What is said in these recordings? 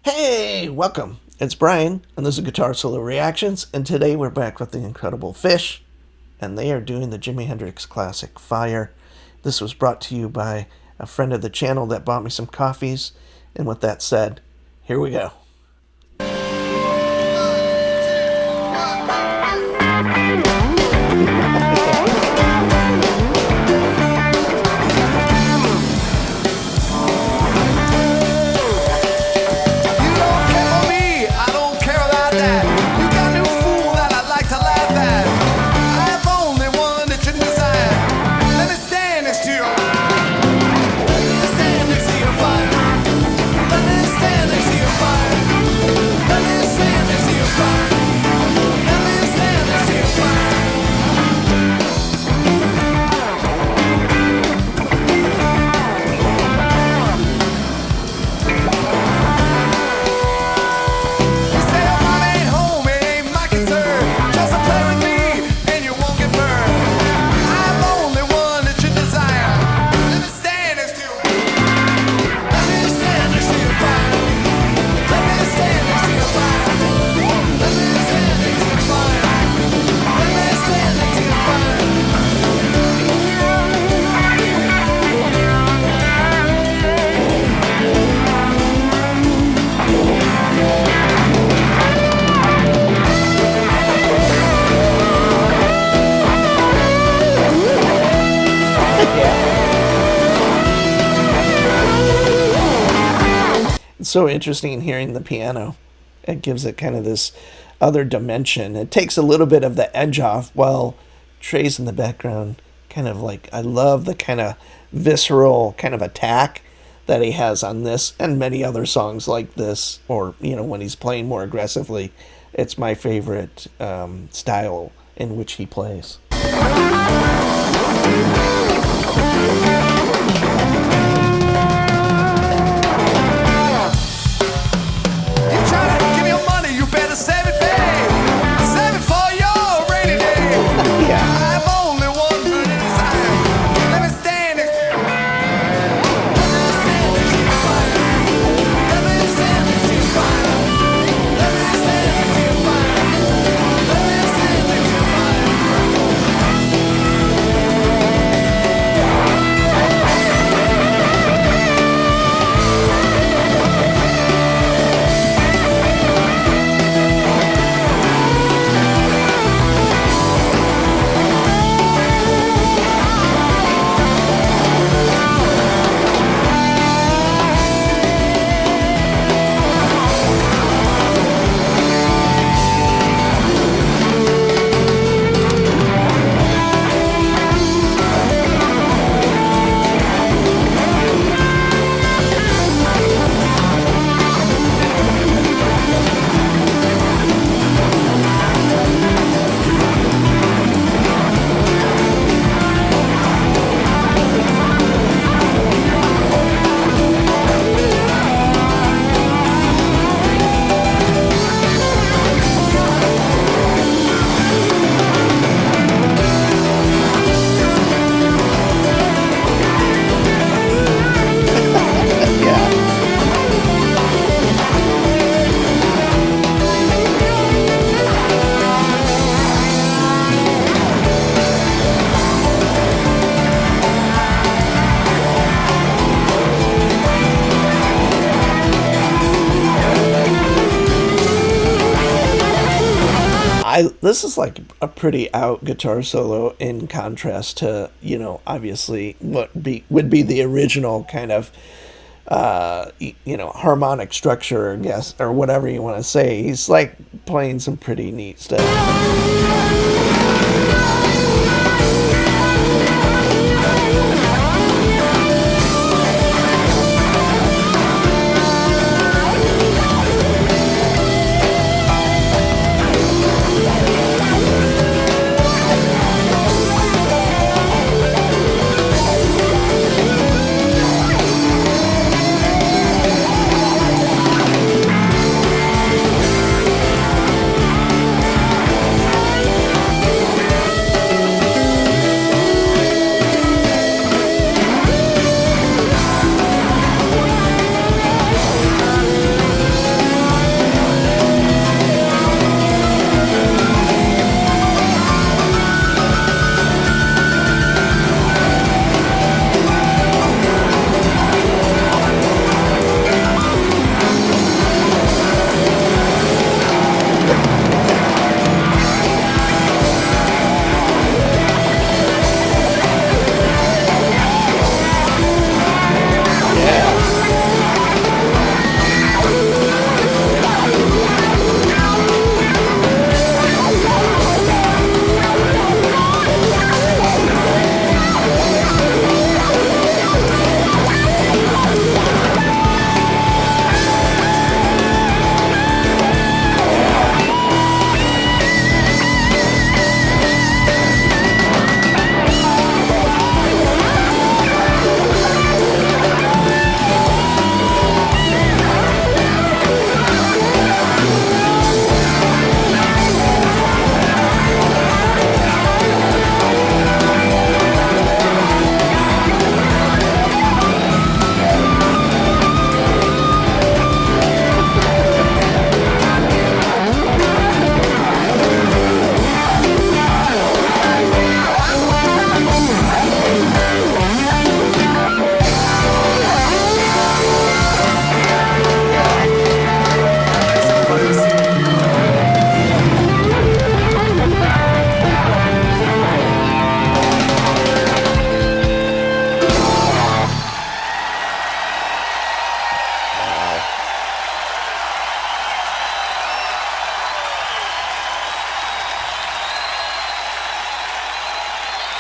Hey, welcome. It's Brian, and this is Guitar Solo Reactions, and today we're back with the incredible Phish, and they are doing the Jimi Hendrix classic, Fire. This was brought to you by a friend of the channel that bought me some coffees, and with that said, here we go. It's so interesting hearing the piano. It gives it kind of this other dimension. It takes a little bit of the edge off while Trey's in the background. Kind of like, I love the kind of visceral kind of attack that he has on this and many other songs like this, or, you know, when he's playing more aggressively. It's my favorite style in which he plays. This is like a pretty out guitar solo in contrast to, you know, obviously what would be the original kind of you know, harmonic structure, I guess, or whatever you want to say. He's like playing some pretty neat stuff.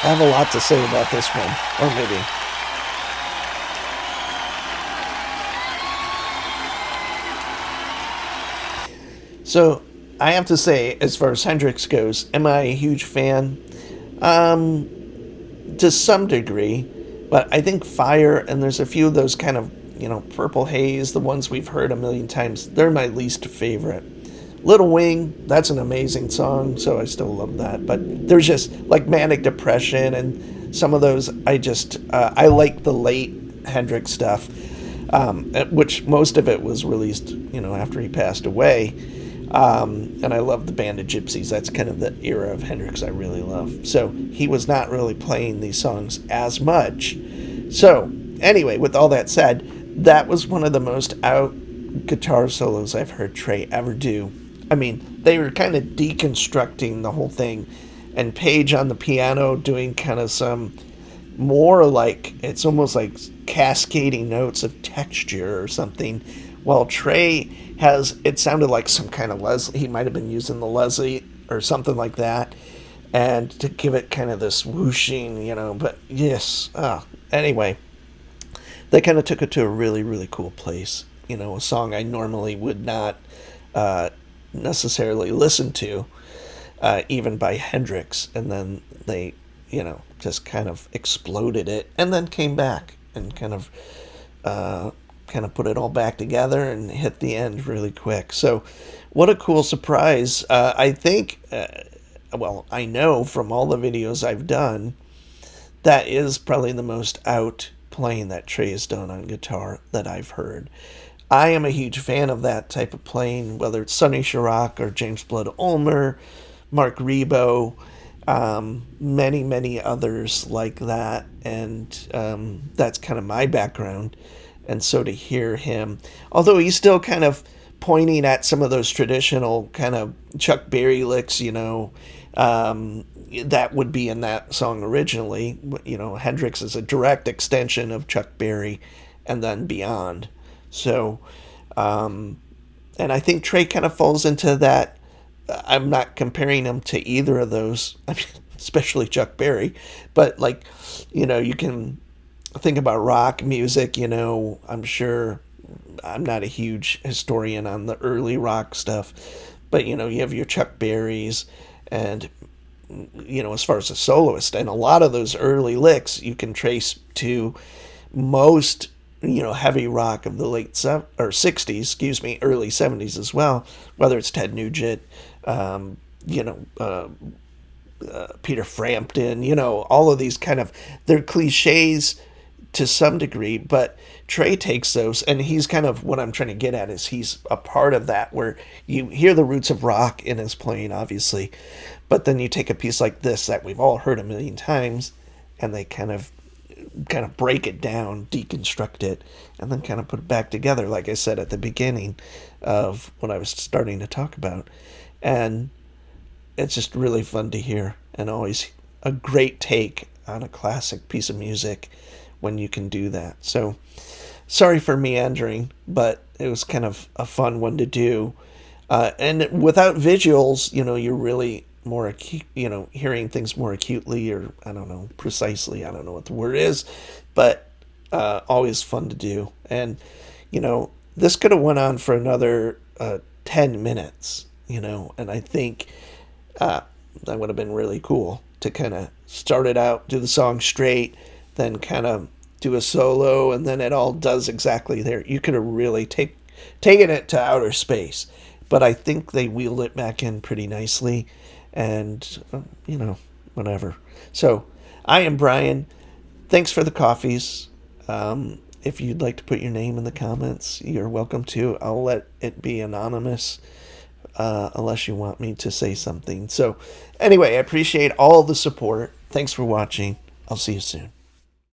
I have a lot to say about this one, or maybe. So I have to say, as far as Hendrix goes, am I a huge fan? To some degree, but I think Fire, and there's a few of those kind of, Purple Haze, the ones we've heard a million times, they're my least favorite. Little Wing, that's an amazing song, so I still love that. But there's just like Manic Depression and some of those. I like the late Hendrix stuff, which most of it was released, after he passed away. And I love the Band of Gypsies. That's kind of the era of Hendrix I really love. So he was not really playing these songs as much. So anyway, with all that said, that was one of the most out guitar solos I've heard Trey ever do. I mean, they were kind of deconstructing the whole thing, and Page on the piano doing kind of some more like, it's almost like cascading notes of texture or something, while Trey has, it sounded like some kind of Leslie, he might have been using the Leslie or something like that, and to give it kind of this whooshing, but yes, anyway, they kind of took it to a really, really cool place. A song I normally would not necessarily listen to, even by Hendrix, and then they, just kind of exploded it, and then came back and kind of put it all back together and hit the end really quick. So, what a cool surprise! I think, well, I know from all the videos I've done, that is probably the most out playing that Trey has done on guitar that I've heard. I am a huge fan of that type of playing, whether it's Sonny Chirac or James Blood Ulmer, Mark Rebo, many, many others like that. And that's kind of my background. And so to hear him, although he's still kind of pointing at some of those traditional kind of Chuck Berry licks, that would be in that song originally. Hendrix is a direct extension of Chuck Berry and then beyond. So, and I think Trey kind of falls into that. I'm not comparing him to either of those, I mean, especially Chuck Berry, but like, you can think about rock music, I'm sure I'm not a huge historian on the early rock stuff, but you have your Chuck Berrys and, as far as a soloist, and a lot of those early licks you can trace to most, heavy rock of the late or 60s, early 70s as well, whether it's Ted Nugent, Peter Frampton, all of these kind of, they're cliches to some degree, but Trey takes those, and he's kind of, what I'm trying to get at is he's a part of that, where you hear the roots of rock in his playing, obviously, but then you take a piece like this that we've all heard a million times, and they kind of break it down, deconstruct it, and then kind of put it back together, like I said at the beginning of what I was starting to talk about. And it's just really fun to hear, and always a great take on a classic piece of music when you can do that. So, sorry for meandering, but it was kind of a fun one to do. And without visuals, you're really more acute, hearing things more acutely, or I don't know, precisely, I don't know what the word is, but always fun to do. And, this could have went on for another 10 minutes, and I think that would have been really cool to kind of start it out, do the song straight, then kind of do a solo, and then it all does exactly there. You could have really taken it to outer space, but I think they wheeled it back in pretty nicely, and whatever. So I am Brian. Thanks for the coffees. If you'd like to put your name in the comments, you're welcome to. I'll let it be anonymous, unless you want me to say something. So anyway, I appreciate all the support. Thanks for watching. I'll see you soon.